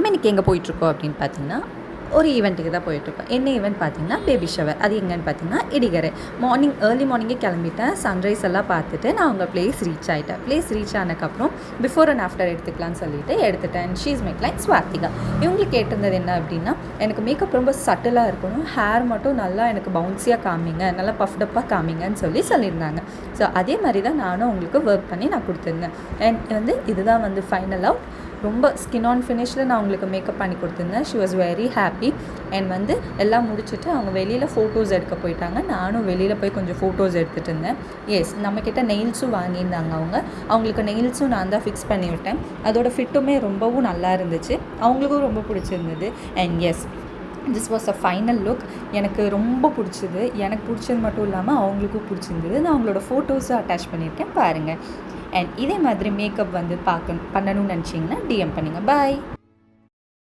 நம்ம இன்றைக்கி எங்கே போயிட்டுருக்கோம் அப்படின்னு பார்த்தீங்கன்னா, ஒரு ஈவெண்ட்டுக்கு தான் போயிட்டுருக்கோம். என்ன ஈவெண்ட் பார்த்தீங்கன்னா, பேபி ஷவர். அது எங்கேன்னு பார்த்தீங்கன்னா, இடிகரை. ஏர்லி மார்னிங்கே கிளம்பிட்டேன். சன்ரைஸ் எல்லாம் பார்த்துட்டு நான் அவங்க பிளேஸ் ரீச் ஆகிட்டேன். பிளேஸ் ரீச் ஆனதுக்கப்புறம் பிஃபோர் அண்ட் ஆஃப்டர் எடுத்துக்கலாம்னு சொல்லிட்டு எடுத்துட்டேன். She is my client Swathika. இவங்களுக்கு கேட்டிருந்தது என்ன அப்படின்னா, எனக்கு மேக்கப் ரொம்ப சட்டிலாக இருக்கணும், ஹேர் மட்டும் நல்லா எனக்கு பவுன்ஸியாக காமிங்க, நல்லா பஃப்டப்பாக காமிங்கன்னு சொல்லியிருந்தாங்க. ஸோ அதே மாதிரி தான் நானும் அவங்களுக்கு ஒர்க் பண்ணி நான் கொடுத்துருந்தேன். அண்ட் இதுதான் ஃபைனல் அவுட். ரொம்ப ஸ்கின் ஆன் ஃபினிஷில் நான் அவங்களுக்கு மேக்கப் பண்ணி கொடுத்துருந்தேன். She was very happy. And எல்லாம் முடிச்சுட்டு அவங்க வெளியில் ஃபோட்டோஸ் எடுக்க போயிட்டாங்க. நானும் வெளியில் போய் கொஞ்சம் ஃபோட்டோஸ் எடுத்துகிட்டு இருந்தேன். எஸ், நம்மக்கிட்ட நெயில்ஸும் வாங்கியிருந்தாங்க. அவங்களுக்கு நெயில்ஸும் நான் தான் ஃபிக்ஸ் பண்ணி விட்டேன். அதோட ஃபிட்டுமே ரொம்பவும் நல்லா இருந்துச்சு. அவங்களுக்கும் ரொம்ப பிடிச்சிருந்தது. And yes, this was a final look. எனக்கு ரொம்ப பிடிச்சது. எனக்கு பிடிச்சது மட்டும் இல்லாமல் அவங்களுக்கும் பிடிச்சிருந்தது. நான் அவங்களோட ஃபோட்டோஸும் அட்டாச் பண்ணியிருக்கேன், பாருங்கள். அண்ட் இதே மாதிரி மேக்கப் பண்ணணும்னு நினச்சிங்கன்னா டிஎம் பண்ணுங்கள். பாய்.